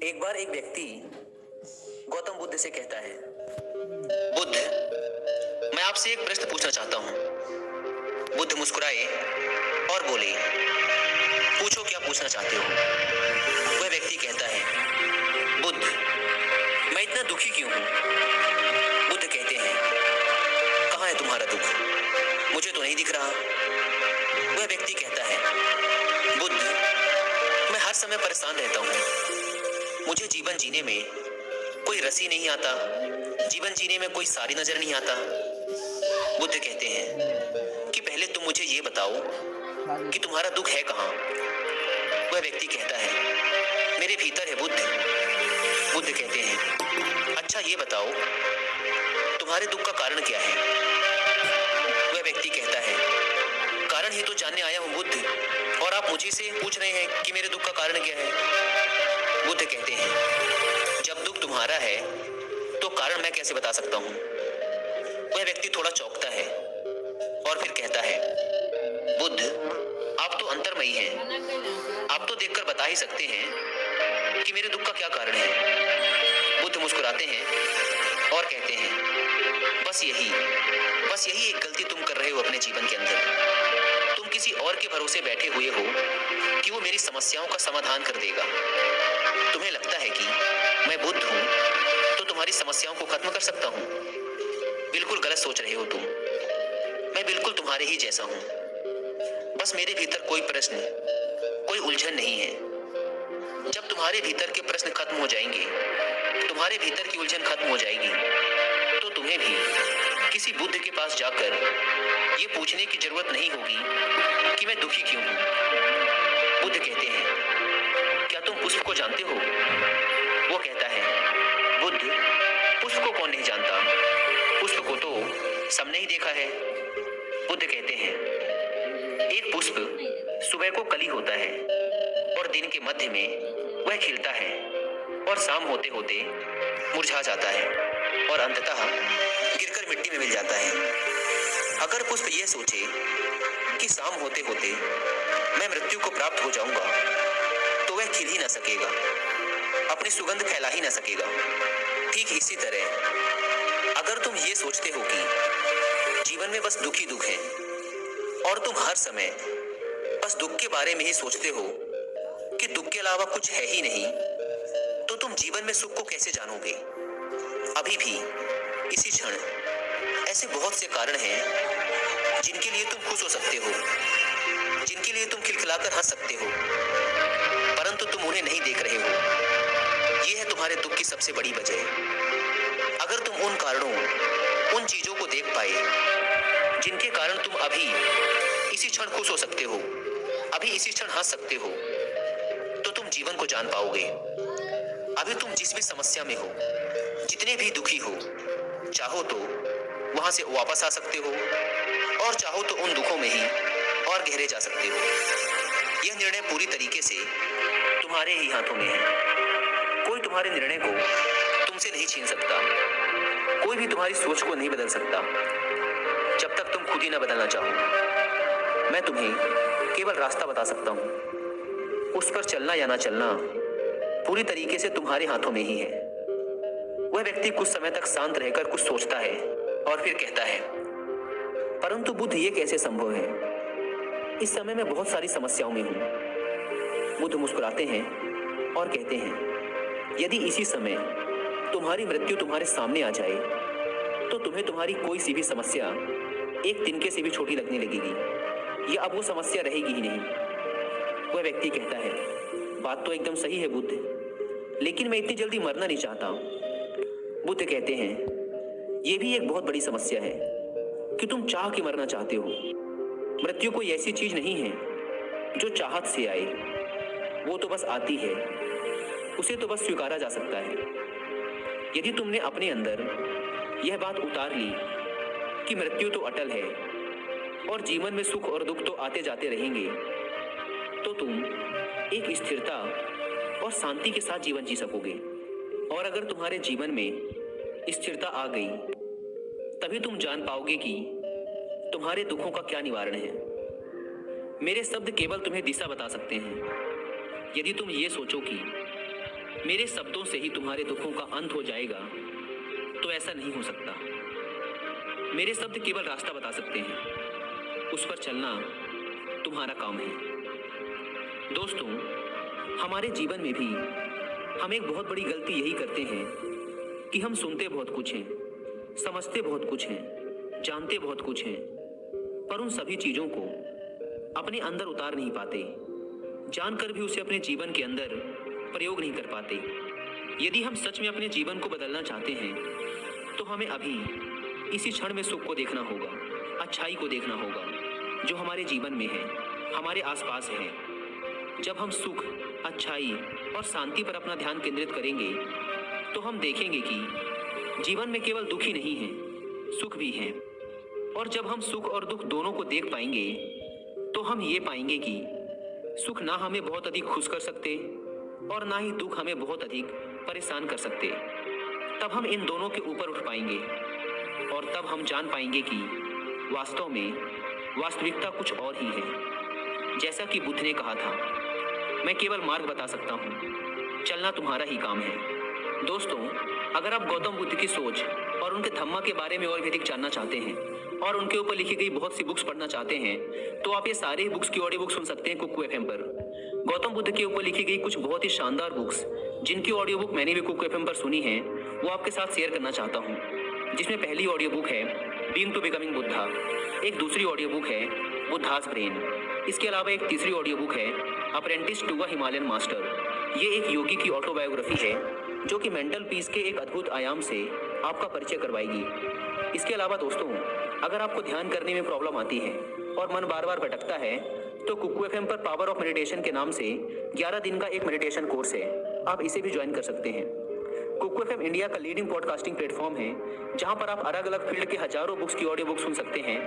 एक बार एक व्यक्ति गौतम बुद्ध से कहता है, बुद्ध, मैं आपसे एक प्रश्न पूछना चाहता हूं। बुद्ध मुस्कुराए और बोले, पूछो क्या पूछना चाहते हो। वह व्यक्ति कहता है, बुद्ध, मैं इतना दुखी क्यों हूं। बुद्ध कहते हैं, कहां है तुम्हारा दुख, मुझे तो नहीं दिख रहा। वह व्यक्ति कहता है, बुद्ध, मैं हर समय परेशान रहता हूं। मुझे जीवन जीने में कोई रस ही नहीं आता, जीवन जीने में कोई सारी नजर नहीं आता। बुद्ध कहते हैं कि पहले तुम मुझे ये बताओ कि तुम्हारा दुख है कहां। वह व्यक्ति कहता है, मेरे भीतर है बुद्ध। बुद्ध कहते हैं, अच्छा ये बताओ तुम्हारे दुख का कारण क्या है। वह व्यक्ति कहता है, कारण ही तो जानने आया हूं बुद्ध, और आप मुझे से पूछ रहे हैं कि मेरे दुख का कारण क्या है। बुद्ध कहते हैं, जब दुख तुम्हारा है तो कारण मैं कैसे बता सकता हूं। वह व्यक्ति थोड़ा चौंकता है और फिर कहता है, बुद्ध, आप तो अंतर्मयी हैं, आप तो देखकर बता ही सकते हैं कि मेरे दुख का क्या कारण है। बुद्ध मुस्कुराते हैं और कहते हैं, बस यही एक गलती तुम कर रहे हो अपने जीवन के अंदर। तुम किसी और के भरोसे बैठे हुए हो कि वो मेरी समस्याओं का समाधान कर देगा। तुम्हें लगता है कि मैं बुद्ध हूं तो तुम्हारी समस्याओं को खत्म कर सकता हूं। बिल्कुल गलत सोच रहे हो तुम। मैं बिल्कुल तुम्हारे ही जैसा हूं। बस मेरे भीतर कोई प्रश्न, कोई उलझन नहीं है। जब तुम्हारे भीतर के प्रश्न खत्म हो जाएंगे, तुम्हारे भीतर की उलझन खत्म हो जाएगी, तो तुम्हें भी किसी बुद्ध के पास जाकर ये पूछने की जरूरत नहीं होगी कि मैं दुखी क्यों हूं। बुद्ध कहते हैं, क्या तुम पुष्प को जानते हो। वो कहता है, बुद्ध, पुष्प को कौन नहीं जानता, पुष्प को तो सबने ही देखा है। बुद्ध कहते हैं, एक पुष्प सुबह को कली होता है और दिन के मध्य में वह खिलता है और शाम होते होते मुरझा जाता है और अंततः गिरकर मिट्टी में मिल जाता है। अगर पुष्प यह सोचे कि शाम होते होते मैं मृत्यु को प्राप्त हो जाऊंगा, तो वह खिल ही ना सकेगा, अपनी सुगंध फैला ही ना सकेगा। ठीक इसी तरह अगर तुम ये सोचते हो कि जीवन में बस दुख ही दुख है और तुम हर समय बस दुख के बारे में ही सोचते हो कि दुख के अलावा कुछ है ही नहीं, तो तुम जीवन में सुख को कैसे जानोगे। अभी भी इसी क्षण ऐसे बहुत से कारण हैं जिनके लिए तुम खुश हो सकते हो, जिनके लिए तुम खिलखिलाकर हंस सकते हो, परंतु तुम उन्हें नहीं देख रहे हो। यह है तुम्हारे दुख की सबसे बड़ी वजह। अगर तुम उन कारणों, उन चीजों को देख पाए जिनके कारण तुम अभी इसी क्षण खुश हो सकते हो, अभी इसी क्षण हंस सकते हो, तो तुम जीवन को जान पाओगे। अभी तुम जिस भी समस्या में हो, जितने भी दुखी हो, चाहो तो वहां से वापस आ सकते हो और चाहो तो उन दुखों में ही और गहरे जा सकते हो। यह निर्णय पूरी तरीके से तुम्हारे ही हाथों में है। कोई तुम्हारे निर्णय को तुमसे नहीं छीन सकता, कोई भी तुम्हारी सोच को नहीं बदल सकता, जब तक तुम खुद ही ना बदलना चाहो। मैं तुम्हें केवल रास्ता बता सकता हूं, उस पर चलना या ना चलना पूरी तरीके से तुम्हारे हाथों में ही है। वह व्यक्ति कुछ समय तक शांत रहकर कुछ सोचता है और फिर कहता है, परंतु बुद्ध, ये कैसे संभव है। इस समय मैं बहुत सारी समस्याओं में हूं। बुद्ध मुस्कुराते हैं और कहते हैं, यदि इसी समय तुम्हारी मृत्यु तुम्हारे सामने आ जाए, तो तुम्हें तुम्हारी कोई सी भी समस्या एक तिनके से भी छोटी लगने लगेगी, या अब वो समस्या रहेगी ही नहीं। वह व्यक्ति कहता है, बात तो एकदम सही है बुद्ध, लेकिन मैं इतनी जल्दी मरना नहीं चाहता। बुद्ध कहते हैं, यह भी एक बहुत बड़ी समस्या है कि तुम चाह के मरना चाहते हो। मृत्यु कोई ऐसी चीज नहीं है जो चाहत से आए, वो तो बस आती है, उसे तो बस स्वीकारा जा सकता है। यदि तुमने अपने अंदर यह बात उतार ली कि मृत्यु तो अटल है और जीवन में सुख और दुख तो आते जाते रहेंगे, तो तुम एक स्थिरता और शांति के साथ जीवन जी सकोगे। और अगर तुम्हारे जीवन में स्थिरता आ गई, तभी तुम जान पाओगे कि तुम्हारे दुखों का क्या निवारण है। मेरे शब्द केवल तुम्हें दिशा बता सकते हैं। यदि तुम ये सोचो कि मेरे शब्दों से ही तुम्हारे दुखों का अंत हो जाएगा, तो ऐसा नहीं हो सकता। मेरे शब्द केवल रास्ता बता सकते हैं, उस पर चलना तुम्हारा काम है। दोस्तों, हमारे जीवन में भी हम एक बहुत बड़ी गलती यही करते हैं कि हम सुनते बहुत कुछ हैं, समझते बहुत कुछ हैं, जानते बहुत कुछ हैं, पर उन सभी चीजों को अपने अंदर उतार नहीं पाते, जानकर भी उसे अपने जीवन के अंदर प्रयोग नहीं कर पाते। यदि हम सच में अपने जीवन को बदलना चाहते हैं, तो हमें अभी इसी क्षण में सुख को देखना होगा, अच्छाई को देखना होगा जो हमारे जीवन में है, हमारे आसपास है। जब हम सुख, अच्छाई और शांति पर अपना ध्यान केंद्रित करेंगे, तो हम देखेंगे कि जीवन में केवल दुख ही नहीं है, सुख भी है। और जब हम सुख और दुख दोनों को देख पाएंगे, तो हम ये पाएंगे कि सुख ना हमें बहुत अधिक खुश कर सकते और ना ही दुख हमें बहुत अधिक परेशान कर सकते। तब हम इन दोनों के ऊपर उठ पाएंगे और तब हम जान पाएंगे कि वास्तव में वास्तविकता कुछ और ही है। जैसा कि बुद्ध ने कहा था, मैं केवल मार्ग बता सकता हूँ, चलना तुम्हारा ही काम है। दोस्तों, अगर आप गौतम बुद्ध की सोच और उनके धम्मा के बारे में और भी अधिक जानना चाहते हैं और उनके ऊपर लिखी गई बहुत सी बुक्स पढ़ना चाहते हैं, तो आप ये सारे ही बुक्स की ऑडियो बुक सुन सकते हैं कुकू एफएम पर। गौतम बुद्ध के ऊपर लिखी गई कुछ बहुत ही शानदार बुक्स, जिनकी ऑडियो बुक मैंने भी कुकू एफएम पर सुनी है, वो आपके साथ शेयर करना चाहता हूँ। जिसमें पहली ऑडियो बुक है बीइंग टू बिकमिंग बुद्धा, एक दूसरी ऑडियो बुक है बुद्धास ब्रेन, इसके अलावा एक तीसरी ऑडियो बुक है apprentice to a Himalayan master. ये एक योगी की ऑटोबायोग्राफी है जो कि मेंटल पीस के एक अद्भुत आयाम से आपका परिचय करवाएगी। इसके अलावा दोस्तों, अगर आपको ध्यान करने में प्रॉब्लम आती है और मन बार बार भटकता है, तो कुकू एफएम पर पावर ऑफ मेडिटेशन के नाम से 11 दिन का एक मेडिटेशन कोर्स है, आप इसे भी ज्वाइन कर सकते हैं। कुकू एफएम इंडिया का लीडिंग पॉडकास्टिंग प्लेटफॉर्म है, जहां पर आप अलग अलग फील्ड के हजारों बुक्स की ऑडियो बुक सुन सकते हैं।